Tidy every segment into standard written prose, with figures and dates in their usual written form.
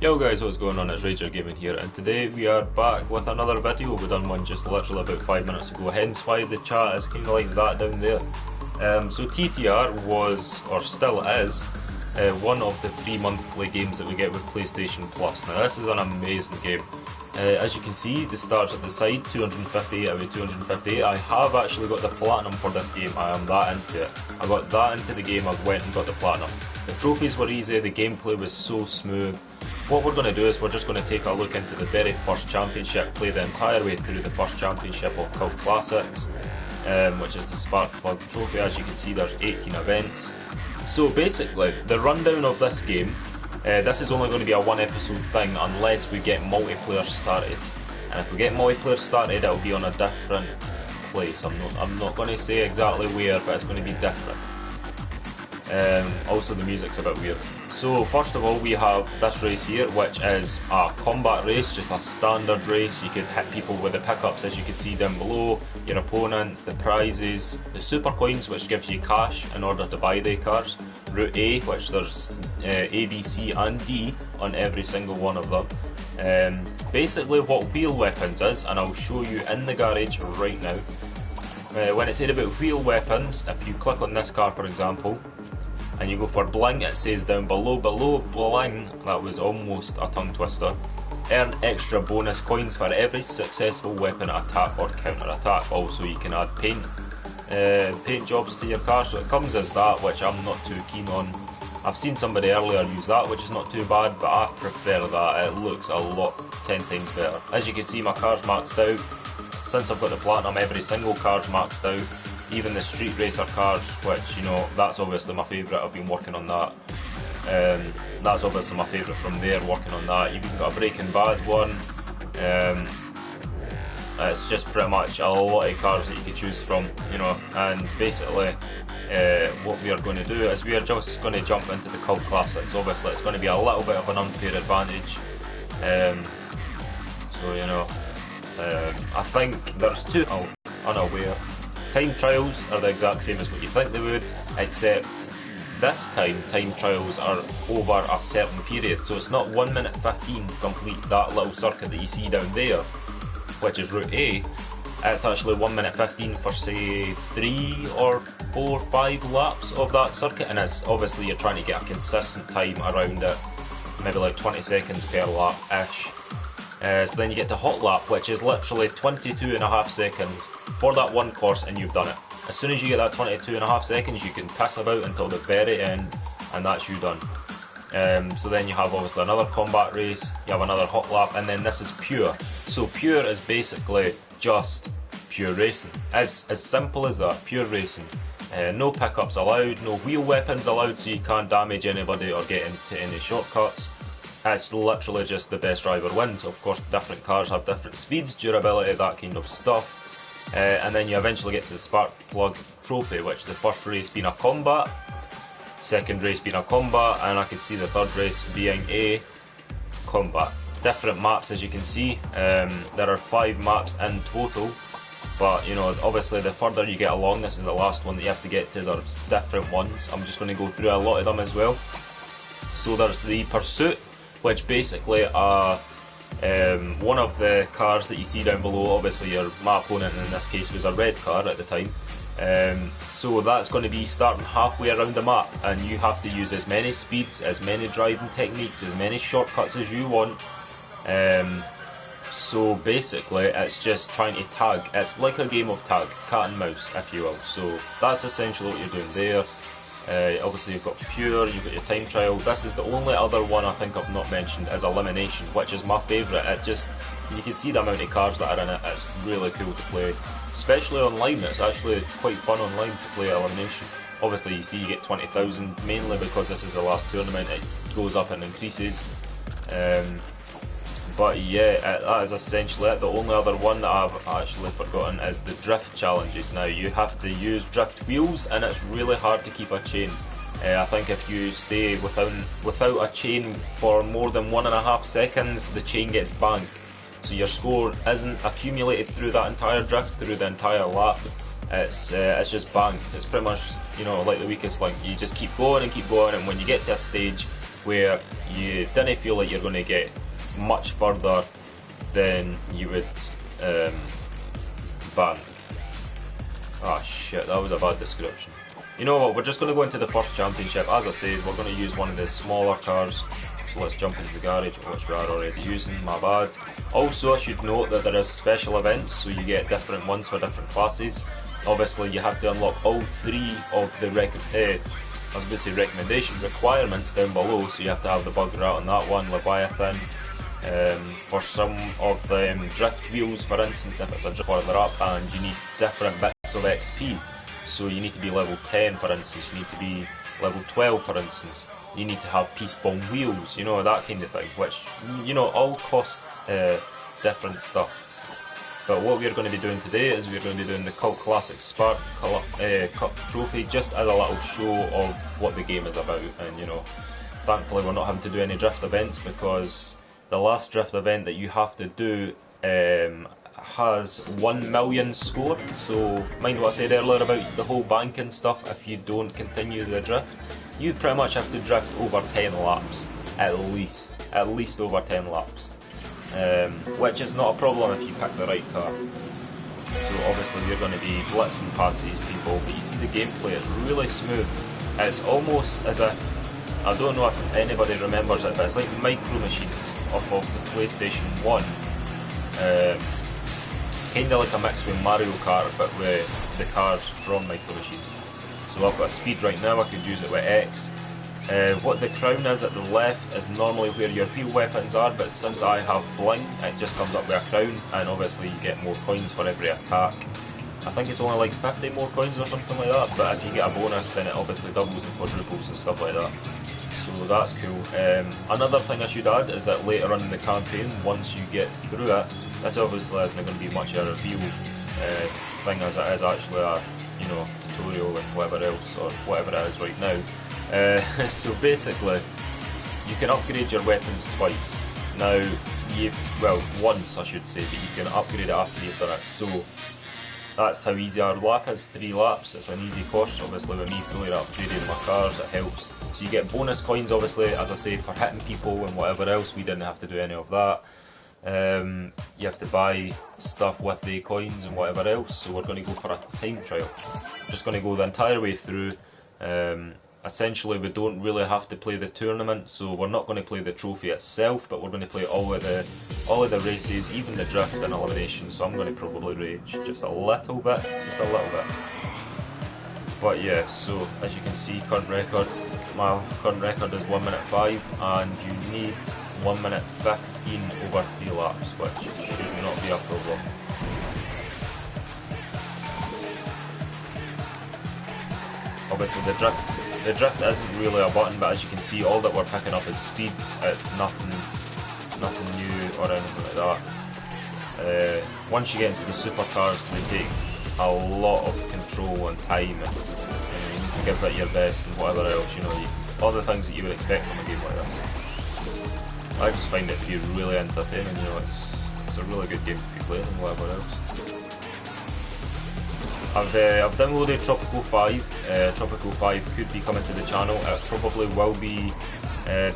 Yo guys, what's going on? It's Rager Gaming here, and today we are back with another video. We done one just literally about 5 minutes ago, hence why the chat is kind of like that down there. So TTR was, or still is, one of the free monthly games that we get with PlayStation Plus. Now this is an amazing game. As you can see, the stars at the side, 258 out of 258. I have actually got the platinum for this game. I am that into it. I got that into the game, I went and got the platinum. The trophies were easy, the gameplay was so smooth. What we're going to do is we're just going to take a look into the very first championship, play the entire way through the first championship of Cult Classics, which is the Spark Plug Trophy. As you can see, there's 18 events. So basically, the rundown of this game, this is only going to be a one episode thing unless we get multiplayer started. And if we get multiplayer started, it'll be on a different place. I'm not going to say exactly where, but it's going to be different. Also the music's a bit weird. So first of all we have this race here, which is a combat race, just a standard race. You could hit people with the pickups, as you can see down below, your opponents, the prizes, the super coins which give you cash in order to buy the cars, Route A, which there's A, B, C and D on every single one of them. Basically what wheel weapons is, and I'll show you in the garage right now. When it said about wheel weapons, if you click on this car for example, and you go for bling, it says down below bling, that was almost a tongue twister, earn extra bonus coins for every successful weapon attack or counter attack. Also you can add paint jobs to your car, so it comes as that, which I'm not too keen on. I've seen somebody earlier use that, which is not too bad, but I prefer that. It looks a lot 10 times better. As you can see, my car's maxed out. Since I've got the platinum, every single car's maxed out. Even the street racer cars, which, you know, that's obviously my favourite. I've been working on that. That's obviously my favourite from there, working on that. You've even got a Breaking Bad one. It's just pretty much a lot of cars that you can choose from, you know. And basically, what we are going to do is we are just going to jump into the Cult Classics. Obviously, it's going to be a little bit of an unfair advantage. So, you know, I think there's two. Unaware. Time trials are the exact same as what you think they would, except this time trials are over a certain period. So it's not 1 minute 15 to complete that little circuit that you see down there, which is Route A. It's actually 1 minute 15 for say 3 or 4 or 5 laps of that circuit, and it's obviously you're trying to get a consistent time around it, maybe like 20 seconds per lap ish. So then you get to hot lap, which is literally 22.5 seconds for that one course, and you've done it. As soon as you get that 22.5 seconds, you can piss about until the very end, and that's you done. So then you have obviously another combat race, you have another hot lap, and then this is pure. So pure is basically just pure racing. As simple as that, pure racing. No pickups allowed, no wheel weapons allowed, so you can't damage anybody or get into any shortcuts. It's literally just the best driver wins. Of course, different cars have different speeds, durability, that kind of stuff. And then you eventually get to the Spark Plug Trophy, which the first race being a combat, second race being a combat, and I could see the third race being a combat. Different maps, as you can see. There are 5 maps in total, but you know, obviously the further you get along, this is the last one that you have to get to, there's different ones. I'm just going to go through a lot of them as well. So there's the Pursuit, which basically are one of the cars that you see down below. Obviously my opponent in this case was a red car at the time. So that's going to be starting halfway around the map, and you have to use as many speeds, as many driving techniques, as many shortcuts as you want. So basically it's just trying to tag. It's like a game of tag, cat and mouse if you will. So that's essentially what you're doing there. Obviously you've got pure, you've got your time trial. This is the only other one I think I've not mentioned, is elimination, which is my favourite. It just, you can see the amount of cars that are in it. It's really cool to play, especially online. It's actually quite fun online to play elimination. Obviously you see you get 20,000, mainly because this is the last tournament. It goes up and increases. But yeah, that is essentially it. The only other one that I've actually forgotten is the drift challenges. Now you have to use drift wheels, and it's really hard to keep a chain. I think if you stay without a chain for more than 1.5 seconds, the chain gets banked. So your score isn't accumulated through that entire drift, through the entire lap. It's just banked. It's pretty much, you know, like the weakest link. You just keep going, and when you get to a stage, where you didn't feel like you're going to get much further than you would bank. Ah shit, that was a bad description. You know what, we're just going to go into the first championship. As I said, we're going to use one of the smaller cars. So let's jump into the garage, which we are already using, my bad. Also, I should note that there is special events, so you get different ones for different classes. Obviously, you have to unlock all 3 of the recommendation requirements down below, so you have to have the bug rat on that one, Leviathan. For some of them, drift wheels, for instance, if it's a drift further up, and you need different bits of XP. So you need to be level 10, for instance, you need to be level 12, for instance. You need to have peace bomb wheels, you know, that kind of thing, which, you know, all cost different stuff. But what we're going to be doing today is we're going to be doing the Cult Classic Spark Cup Trophy, just as a little show of what the game is about. And, you know, thankfully we're not having to do any drift events, because the last drift event that you have to do has 1 million score. So mind what I said earlier about the whole banking stuff. If you don't continue the drift, you pretty much have to drift over 10 laps, at least over 10 laps, which is not a problem if you pick the right car. So obviously you're going to be blitzing past these people, but you see the gameplay is really smooth. It's almost as if, I don't know if anybody remembers it, but it's like Micro Machines off of the PlayStation 1. Kinda like a mix with Mario Kart, but with the cars from Micro Machines. So I've got a speed right now, I could use it with X. What the crown is at the left is normally where your real weapons are, but since I have bling, it just comes up with a crown, and obviously you get more coins for every attack. I think it's only like 50 more coins or something like that, but if you get a bonus then it obviously doubles and quadruples and stuff like that. So that's cool. Another thing I should add is that later on in the campaign, once you get through it, this obviously isn't going to be much of a reveal thing as it is actually a, you know, tutorial and whatever else, or whatever it is right now. So basically, you can upgrade your weapons twice. Now, well, once I should say, but you can upgrade it after you've done it. So that's how easy our lap is, 3 laps. It's an easy course. Obviously with me fully upgrading my cars, it helps. So you get bonus coins, obviously, as I say, for hitting people and whatever else. We didn't have to do any of that. You have to buy stuff with the coins and whatever else, so we're going to go for a time trial. We're just going to go the entire way through. Essentially we don't really have to play the tournament, so we're not going to play the trophy itself, but we're going to play all of the races, even the drift and elimination. So I'm going to probably rage just a little bit. But yeah, so as you can see, current record, my current record is 1 minute 5, and you need 1 minute 15 over 3 laps, which should not be a problem. Obviously the drift isn't really a button, but as you can see, all that we're picking up is speeds. It's nothing new or anything like that. Once you get into the supercars, they take a lot of control and time, and you need to give it your best and whatever else, you know, all the things that you would expect from a game like this. I just find it to be really entertaining, you know, it's a really good game to be playing and whatever else. I've downloaded Tropical 5. Tropical 5 could be coming to the channel. It probably will be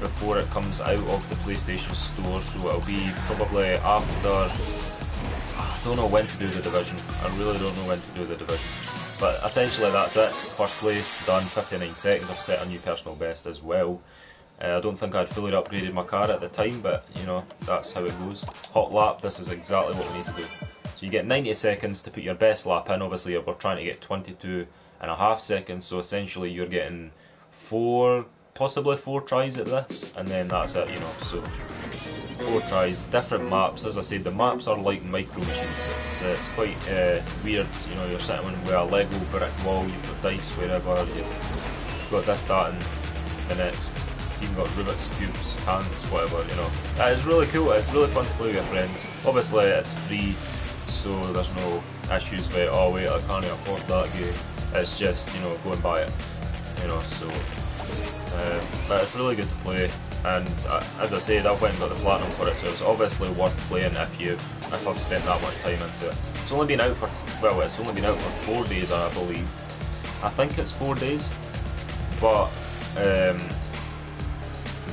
before it comes out of the PlayStation Store, so it'll be probably after. I don't know when to do the division. I really don't know when to do the division. But essentially that's it. First place done, 59 seconds. I've set a new personal best as well. I don't think I'd fully upgraded my car at the time, but you know, that's how it goes. Hot lap, this is exactly what we need to do. So you get 90 seconds to put your best lap in. Obviously we're trying to get 22.5 seconds, so essentially you're getting possibly 4 tries at this, and then that's it, you know. So 4 tries, different maps. As I said, the maps are like Micro Machines. It's quite weird, you know, you're sitting with a Lego brick wall, you've got dice wherever, you've got this, that and the next. You've got Rubik's Cubes, tanks, whatever, you know. It's really cool, it's really fun to play with your friends. Obviously it's free, so there's no issues with, oh wait, I can't afford that game. It's just, you know, go and buy it, you know, so. But it's really good to play, and as I said, I've went and got the platinum for it, so it's obviously worth playing if I've spent that much time into it. It's only been out for, well, it's only been out for 4 days, I believe. I think it's 4 days, but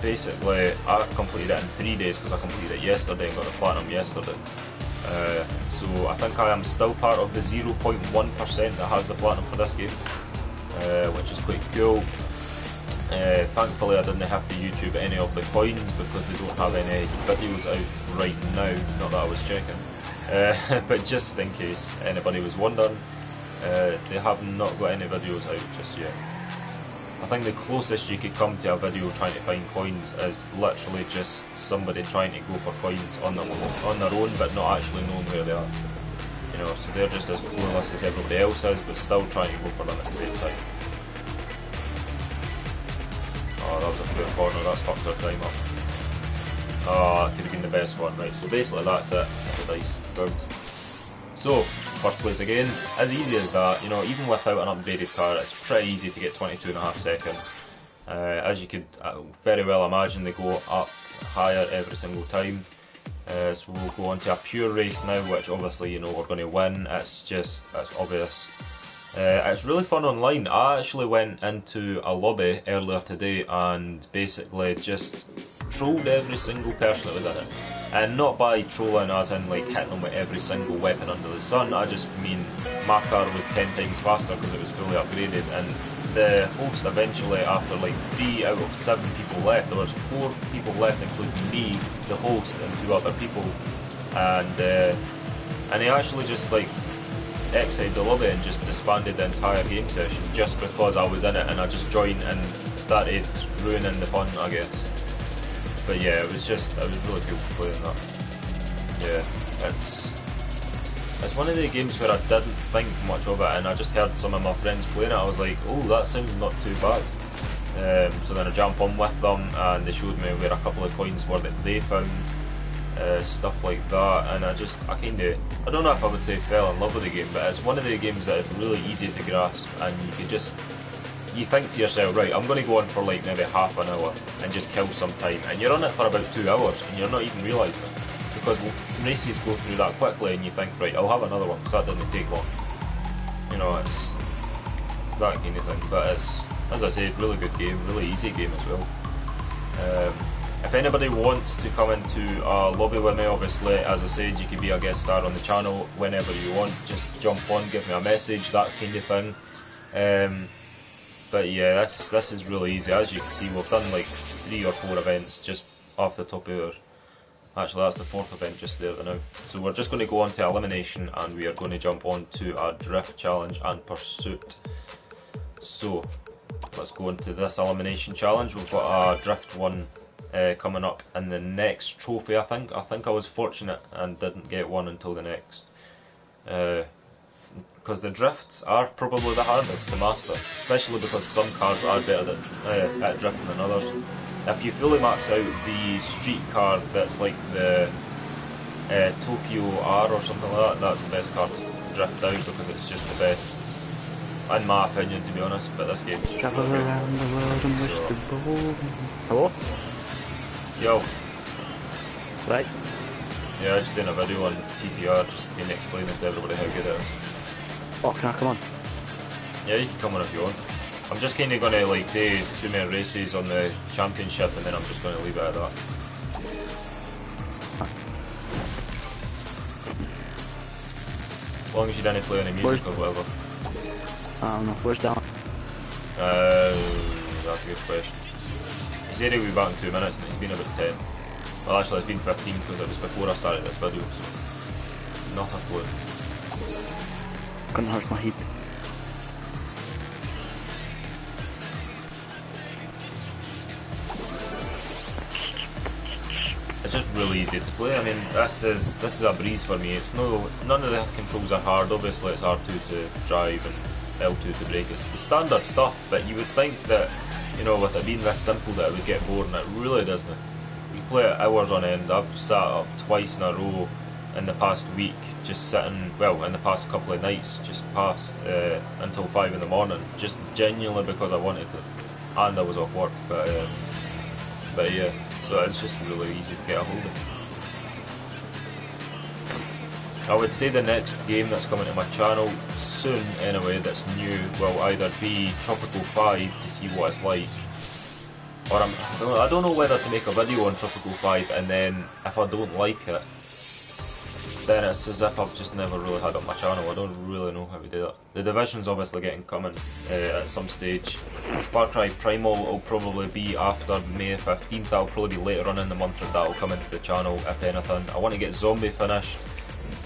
basically I completed it in 3 days because I completed it yesterday and got the platinum yesterday. So I think I am still part of the 0.1% that has the platinum for this game, which is quite cool. Thankfully I didn't have to YouTube any of the coins because they don't have any videos out right now, not that I was checking. But just in case anybody was wondering, they have not got any videos out just yet. I think the closest you could come to a video trying to find coins is literally just somebody trying to go for coins on their own but not actually knowing where they are. You know, so they're just as clueless as everybody else is but still trying to go for them at the same time. Oh, that was a poor corner, that's fucked our time up. Oh, that could have been the best one, right, so basically that's it, the dice, boom. So, first place again, as easy as that, you know, even without an upgraded car, it's pretty easy to get 22.5 seconds. As you could very well imagine, they go up higher every single time. So we'll go on to a pure race now, which obviously, you know, we're going to win, it's obvious. It's really fun online. I actually went into a lobby earlier today and basically just trolled every single person that was in it. And not by trolling as in like hitting them with every single weapon under the sun, I just mean my car was 10 times faster because it was fully upgraded, and the host eventually, after like 3 out of 7 people left, there was 4 people left including me, the host and 2 other people, and he actually just like exited the lobby and just disbanded the entire game session just because I was in it and I just joined and started ruining the fun, I guess. But yeah, it was really cool playing that. Yeah, it's one of the games where I didn't think much of it and I just heard some of my friends playing it, I was like, oh, that sounds not too bad. So then I jumped on with them and they showed me where a couple of coins were that they found, stuff like that, and I don't know if I would say fell in love with the game, but it's one of the games that is really easy to grasp, and you think to yourself, right, I'm going to go on for like maybe half an hour and just kill some time, and you're on it for about 2 hours and you're not even realising it, because races go through that quickly and you think, right, I'll have another one because that didn't take long. You know, it's that kind of thing, but it's, as I said, really good game, really easy game as well. If anybody wants to come into a lobby with me, obviously, as I said, you can be a guest star on the channel whenever you want, just jump on, give me a message, that kind of thing. But yeah, this is really easy. As you can see, we've done like 3 or 4 events just off the top of our... Actually, that's the 4th event just there now. So we're just going to go on to elimination and we are going to jump on to a drift challenge and pursuit. So, let's go into this elimination challenge. We've got a drift one coming up in the next trophy, I think. I think I was fortunate and didn't get one until the next. Because the drifts are probably the hardest to master, especially because some cars are better at drifting than others. If you fully max out the street car that's like the Tokyo R or something like that, that's the best car to drift out because it's just the best, in my opinion, to be honest. But this game's just travel really around the world and wish so. the ball. Hello? Yo. Right. Yeah, I just did a video on TTR, just been explaining to everybody how good it is. Oh, can I come on? Yeah, you can come on if you want. I'm just kind of going to like do 2 more races on the championship and then I'm just going to leave it at that. As long as you didn't play any music or whatever. I don't know, where's down? That's a good question. He said he'll be back in 2 minutes and it's been about 10. Well, actually it's been 15 because it was before I started this video, so not a clue. Gonna hurt my heat. It's just really easy to play. I mean, this is a breeze for me. It's none of the controls are hard. Obviously, it's R2 to drive and L2 to brake. It's the standard stuff. But you would think that, you know, with it being this simple, that it would get boring. It really doesn't. You play it hours on end. I've sat up twice in a row in the past week, just sitting. Well, in the past couple of nights, just past until 5 in the morning, just genuinely because I wanted to, and I was off work. But yeah. So it's just really easy to get a hold of. I would say the next game that's coming to my channel soon, anyway, that's new, will either be Tropical 5 to see what it's like, or I don't know whether to make a video on Tropical 5 and then if I don't like it, then it's as if I've just never really had it on my channel. I don't really know how to do that. The Division's obviously getting coming at some stage. Far Cry Primal will probably be after May 15th. That'll probably be later on in the month that that'll come into the channel, if anything. I want to get Zombie finished.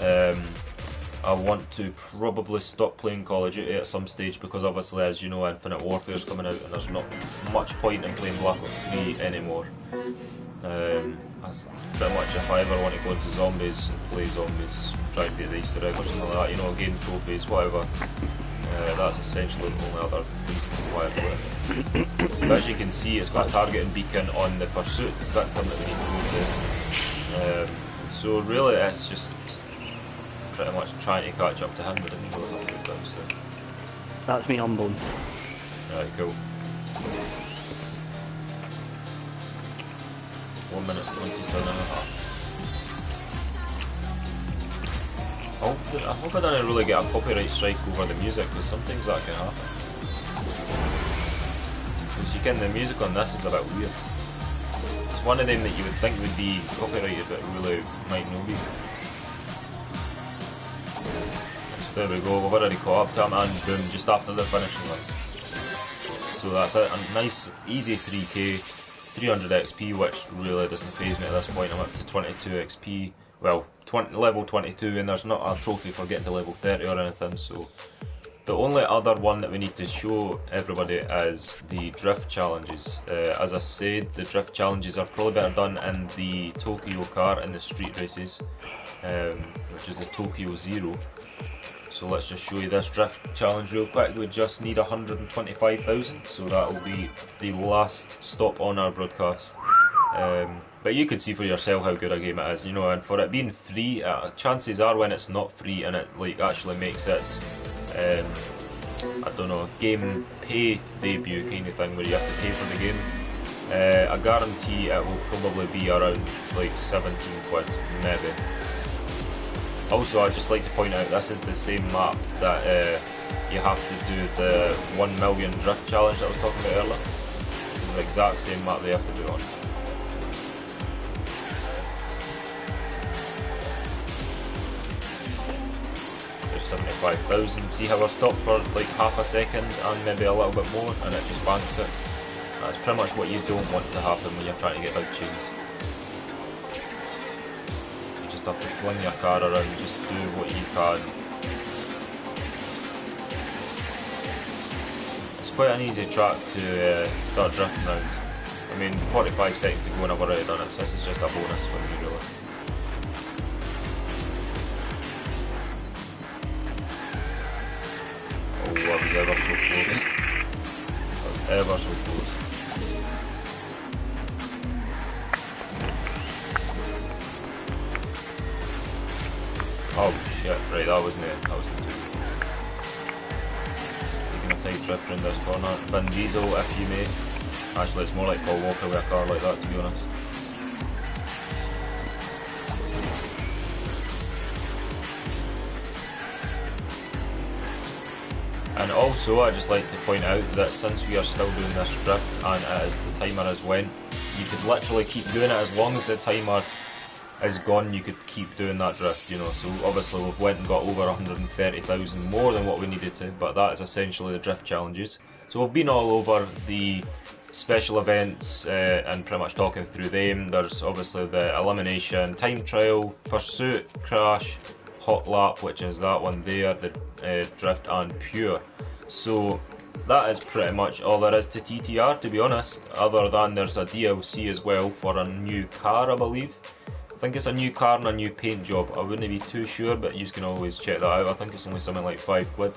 I want to probably stop playing Call of Duty at some stage because obviously, as you know, Infinite Warfare's coming out and there's not much point in playing Black Ops 3 anymore. That's pretty much if I ever want to go into zombies and play zombies, try and do the Easter egg or something like that, you know, gain trophies, whatever. That's essentially the only other reason why I play it. But as you can see, it's got a targeting beacon on the pursuit victim that we need to go to. So really it's just pretty much trying to catch up to him, but didn't really have a good time, so. That's me on bone. Right, cool. 1 minute 27 and a half. I hope I don't really get a copyright strike over the music, because sometimes that can happen. As you can, the music on this is a bit weird. It's one of them that you would think would be copyrighted, but really might not be. So there we go, we've already caught up to him, and boom, just after the finishing line. So that's it, a nice, easy 3k, 300 XP, which really doesn't faze me at this point. I'm up to 22 XP, well, level 22, and there's not a trophy for getting to level 30 or anything, so. The only other one that we need to show everybody is the drift challenges. As I said, the drift challenges are probably better done in the Tokyo car in the street races, which is the Tokyo Zero. So let's just show you this drift challenge real quick. We just need 125,000, so that will be the last stop on our broadcast. But you can see for yourself how good a game it is, you know, and for it being free, chances are when it's not free and it like actually makes its I don't know, game pay debut kind of thing where you have to pay for the game, I guarantee it will probably be around like 17 quid, maybe. Also, I'd just like to point out this is the same map that you have to do the 1 million drift challenge that I was talking about earlier. This is the exact same map they have to do on. There's 75,000. See how I stopped for like half a second and maybe a little bit more and it just banked it. That's pretty much what you don't want to happen when you're trying to get big tunes. Have to fling your car around, just do what you can. It's quite an easy track to start drifting around. I mean, 45 seconds to go and I've already done it, so this is just a bonus for me really. Oh, I was ever so close. I was ever so close. Oh shit, right, that wasn't it. That wasn't too. Taking a tight drift around this corner. Vin Diesel, if you may. Actually, it's more like Paul Walker with a car like that, to be honest. And also, I'd just like to point out that since we are still doing this drift and as the timer has went, you could literally keep doing it as long as the timer is gone. You could keep doing that drift, you know. So obviously we've went and got over 130,000 more than what we needed to, but that is essentially the drift challenges. So we've been all over the special events and pretty much talking through them. There's obviously the elimination, time trial, pursuit, crash, hot lap, which is that one there, the drift, and pure. So that is pretty much all there is to TTR, to be honest, other than there's a DLC as well for a new car, I believe. I think it's a new car and a new paint job. I wouldn't be too sure, but you can always check that out. I think it's only something like 5 quid.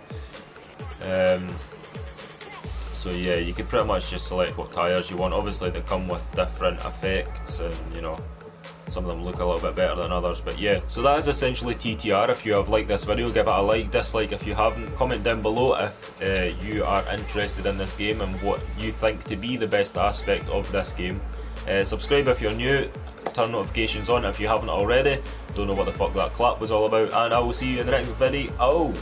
So yeah, you can pretty much just select what tyres you want. Obviously they come with different effects and, you know, some of them look a little bit better than others, but yeah. So that is essentially TTR. If you have liked this video, give it a like, dislike if you haven't. Comment down below if you are interested in this game and what you think to be the best aspect of this game. Subscribe if you're new, turn notifications on if you haven't already. Don't know what the fuck that clap was all about, and I will see you in the next video.